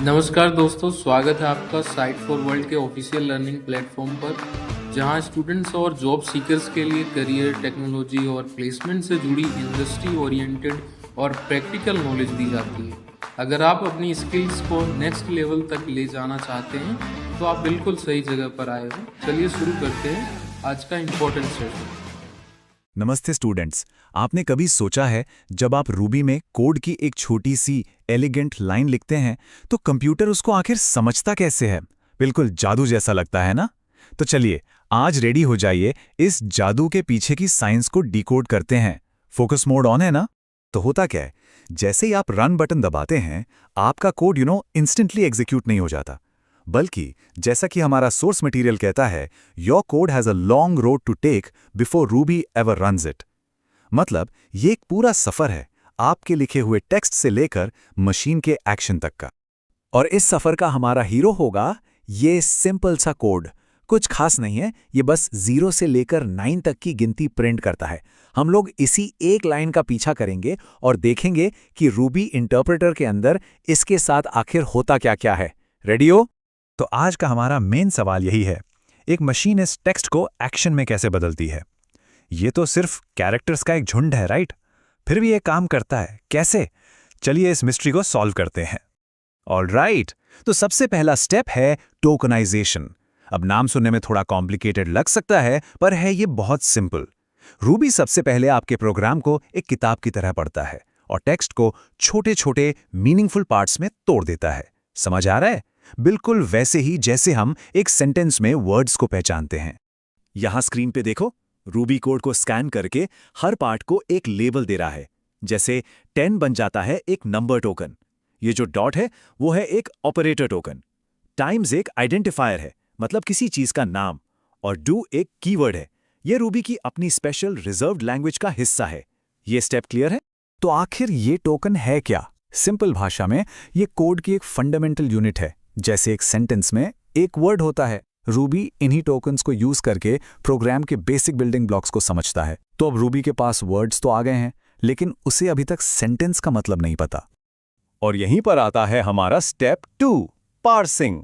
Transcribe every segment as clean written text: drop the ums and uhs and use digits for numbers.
नमस्कार दोस्तों, स्वागत है आपका साइट फॉर वर्ल्ड के ऑफिशियल लर्निंग प्लेटफॉर्म पर, जहां स्टूडेंट्स और जॉब सीकर्स के लिए करियर, टेक्नोलॉजी और प्लेसमेंट से जुड़ी इंडस्ट्री ओरिएंटेड और प्रैक्टिकल नॉलेज दी जाती है। अगर आप अपनी स्किल्स को नेक्स्ट लेवल तक ले जाना चाहते हैं तो आप बिल्कुल सही जगह पर आए हो। चलिए शुरू करते हैं आज का इम्पोर्टेंट सेशन। नमस्ते स्टूडेंट्स। आपने कभी सोचा है जब आप रूबी में कोड की एक छोटी सी एलिगेंट लाइन लिखते हैं तो कंप्यूटर उसको आखिर समझता कैसे है? बिल्कुल जादू जैसा लगता है ना? तो चलिए आज रेडी हो जाइए, इस जादू के पीछे की साइंस को डिकोड करते हैं। फोकस मोड ऑन है ना? तो होता क्या है, जैसे ही आप रन बटन दबाते हैं आपका कोड इंस्टेंटली एग्जीक्यूट नहीं हो जाता, बल्कि जैसा कि हमारा सोर्स मटेरियल कहता है, your code has a long road to take before Ruby ever runs it. मतलब ये एक पूरा सफर है आपके लिखे हुए टेक्स्ट से लेकर मशीन के एक्शन तक का। और इस सफर का हमारा हीरो होगा ये सिंपल सा कोड। कुछ खास नहीं है, ये बस 0 से लेकर 9 तक की गिनती प्रिंट करता है। हम लोग इसी एक लाइन का पीछा करेंगे और देखेंगे कि रूबी इंटरप्रेटर के अंदर इसके साथ आखिर होता क्या क्या है। रेडी हो? तो आज का हमारा मेन सवाल यही है, एक मशीन इस टेक्स्ट को एक्शन में कैसे बदलती है? ये तो सिर्फ कैरेक्टर्स का एक झुंड है, राइट? फिर भी ये काम करता है कैसे? चलिए इस मिस्ट्री को सॉल्व करते हैं। ऑलराइट, तो सबसे पहला स्टेप है टोकनाइजेशन। अब नाम सुनने में थोड़ा कॉम्प्लिकेटेड लग सकता है, पर है ये बहुत सिंपल। रूबी सबसे पहले आपके प्रोग्राम को एक किताब की तरह पढ़ता है और टेक्स्ट को छोटे छोटे मीनिंगफुल पार्ट्स में तोड़ देता है। समझ आ रहा है? बिल्कुल वैसे ही जैसे हम एक सेंटेंस में वर्ड्स को पहचानते हैं। यहां स्क्रीन पे देखो, रूबी कोड को स्कैन करके हर पार्ट को एक लेबल दे रहा है। जैसे 10 बन जाता है एक नंबर टोकन, ये जो डॉट है वो है एक ऑपरेटर टोकन, टाइम्स एक आइडेंटिफायर है मतलब किसी चीज का नाम, और डू एक कीवर्ड है, ये रूबी की अपनी स्पेशल रिजर्व्ड लैंग्वेज का हिस्सा है। ये स्टेप क्लियर है? तो आखिर ये टोकन है क्या? सिंपल भाषा में ये कोड की एक फंडामेंटल यूनिट है। जैसे एक सेंटेंस में एक वर्ड होता है, रूबी इन्हीं टोकन्स को यूज करके प्रोग्राम के बेसिक बिल्डिंग ब्लॉक्स को समझता है। तो अब रूबी के पास वर्ड्स तो आ गए हैं, लेकिन उसे अभी तक सेंटेंस का मतलब नहीं पता। और यहीं पर आता है हमारा स्टेप 2, पार्सिंग।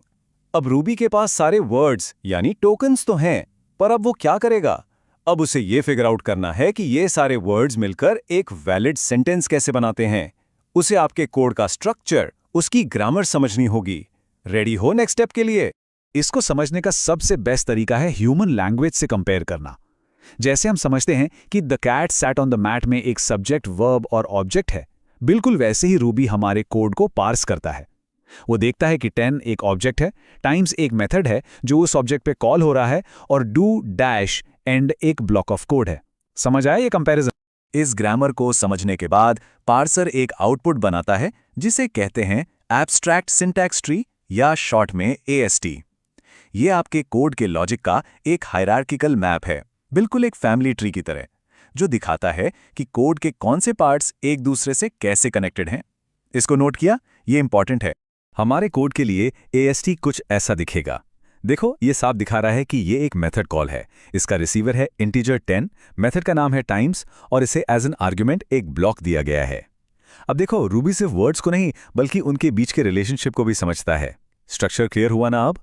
अब रूबी के पास सारे वर्ड्स यानी टोकन्स तो हैं, पर अब वो क्या करेगा? अब उसे ये फिगर आउट करना है कि ये सारे वर्ड्स मिलकर एक वैलिड सेंटेंस कैसे बनाते हैं। उसे आपके कोड का स्ट्रक्चर, उसकी ग्रामर समझनी होगी। रेडी हो नेक्स्ट स्टेप के लिए? इसको समझने का सबसे बेस्ट तरीका है ह्यूमन लैंग्वेज से कंपेयर करना। जैसे हम समझते हैं कि the cat sat on the mat में एक सब्जेक्ट, वर्ब और ऑब्जेक्ट है, बिल्कुल वैसे ही रूबी हमारे कोड को पार्स करता है। वो देखता है कि 10 एक ऑब्जेक्ट है, टाइम्स एक मेथड है जो उस ऑब्जेक्ट पे कॉल हो रहा है, और डू डैश एंड एक ब्लॉक ऑफ कोड है। समझ आया ये कंपैरिजन? इस ग्रामर को समझने के बाद पार्सर एक आउटपुट बनाता है जिसे कहते हैं एब्स्ट्रैक्ट सिंटैक्स ट्री या शॉर्ट में AST। ये आपके कोड के लॉजिक का एक हायरार्किकल मैप है, बिल्कुल एक फैमिली ट्री की तरह, जो दिखाता है कि कोड के कौन से पार्ट्स एक दूसरे से कैसे कनेक्टेड हैं। इसको नोट किया? ये इंपॉर्टेंट है। हमारे कोड के लिए AST कुछ ऐसा दिखेगा। देखो, ये साफ दिखा रहा है कि ये एक मेथड कॉल है। इसका रिसीवर है इंटीजर 10, मेथड का नाम है टाइम्स, और इसे एज एन आर्ग्यूमेंट एक ब्लॉक दिया गया है। अब देखो, रूबी सिर्फ वर्ड्स को नहीं बल्कि उनके बीच के रिलेशनशिप को भी समझता है। स्ट्रक्चर क्लियर हुआ ना अब?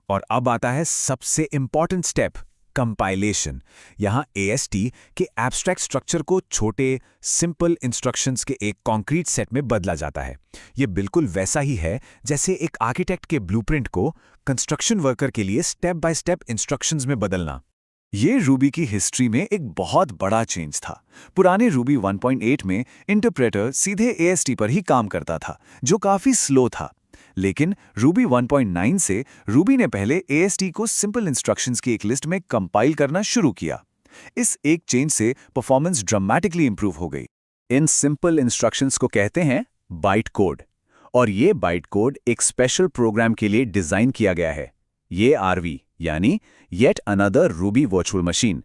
और अब आता है सबसे इंपॉर्टेंट स्टेप, कंपाइलेशन। यहां AST के एब्स्ट्रैक्ट स्ट्रक्चर को छोटे सिंपल इंस्ट्रक्शंस के एक कॉन्क्रीट सेट में बदला जाता है। यह बिल्कुल वैसा ही है जैसे एक आर्किटेक्ट के ब्लूप्रिंट को कंस्ट्रक्शन वर्कर के लिए स्टेप बाय स्टेप इंस्ट्रक्शंस में बदलना। ये रूबी की हिस्ट्री में एक बहुत बड़ा चेंज था। पुराने रूबी 1.8 में इंटरप्रेटर सीधे AST पर ही काम करता था, जो काफी स्लो था। लेकिन रूबी 1.9 से रूबी ने पहले AST को सिंपल इंस्ट्रक्शंस की एक लिस्ट में कंपाइल करना शुरू किया। इस एक चेंज से परफॉर्मेंस ड्रामेटिकली इंप्रूव हो गई। इन सिंपल इंस्ट्रक्शंस को कहते हैं बाइट कोड, और ये बाइट कोड एक स्पेशल प्रोग्राम के लिए डिजाइन किया गया है। ये RV यानी yet another Ruby virtual machine.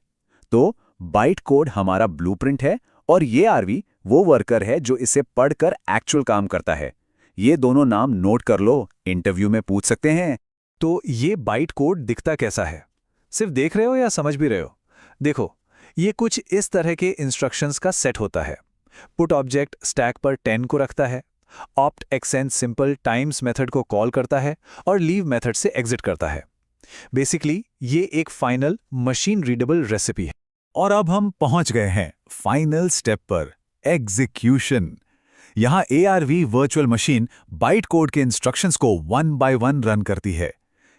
तो बाइट कोड हमारा ब्लूप्रिंट है और ये RV वो वर्कर है जो इसे पढ़कर एक्चुअल काम करता है। ये दोनों नाम नोट कर लो, इंटरव्यू में पूछ सकते हैं। तो ये बाइट कोड दिखता कैसा है? सिर्फ देख रहे हो या समझ भी रहे हो? देखो, ये कुछ इस तरह के इंस्ट्रक्शंस का सेट होता है। पुट ऑब्जेक्ट स्टैक पर 10 को रखता है, opt extend simple times method को कॉल करता है और लीव मेथड से एग्जिट करता है। बेसिकली ये एक फाइनल मशीन रीडेबल रेसिपी है। और अब हम पहुंच गए हैं फाइनल स्टेप पर, एग्जीक्यूशन। यहां ARV virtual machine byte code के इंस्ट्रक्शंस को 1 बाय 1 रन करती है।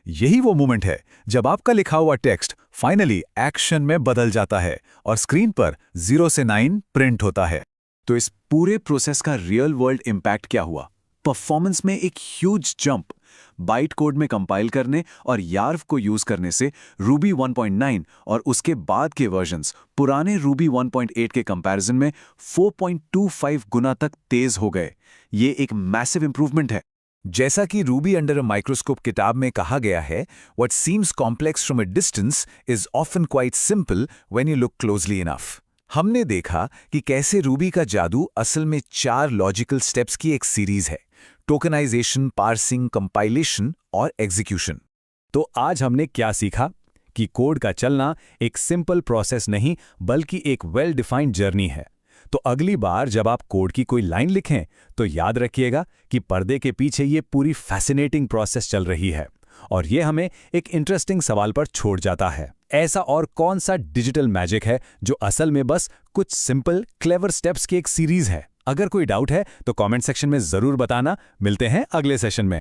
यही वो मोमेंट है जब आपका लिखा हुआ टेक्स्ट फाइनली एक्शन में बदल जाता है और स्क्रीन पर 0 से 9 प्रिंट होता है। तो इस पूरे प्रोसेस का रियल वर्ल्ड इंपैक्ट क्या हुआ? परफॉर्मेंस में एक ह्यूज जंप। बाइट कोड में कंपाइल करने और यार्व को यूज करने से रूबी 1.9 और उसके बाद के वर्जन्स पुराने रूबी 1.8 के कंपैरिजन में 4.25 गुना तक तेज हो गए। ये एक मैसिव इंप्रूवमेंट है। जैसा कि रूबी अंडर अ माइक्रोस्कोप किताब में कहा गया है, what seems complex from a distance is often quite simple when you look closely enough. हमने देखा कि कैसे रूबी का जादू असल में 4 लॉजिकल स्टेप्स की एक सीरीज है: टोकनाइजेशन, पार्सिंग, कंपाइलेशन और एग्जीक्यूशन। तो आज हमने क्या सीखा? कि कोड का चलना एक सिंपल प्रोसेस नहीं बल्कि एक वेल डिफाइंड जर्नी है। तो अगली बार जब आप कोड की कोई लाइन लिखें तो याद रखिएगा कि पर्दे के पीछे ये पूरी फैसिनेटिंग प्रोसेस चल रही है। और ये हमें एक इंटरेस्टिंग सवाल पर छोड़ जाता है, ऐसा और कौन सा डिजिटल मैजिक है जो असल में बस कुछ सिंपल क्लेवर स्टेप्स की एक सीरीज है? अगर कोई डाउट है तो कमेंट सेक्शन में जरूर बताना। मिलते हैं अगले सेशन में।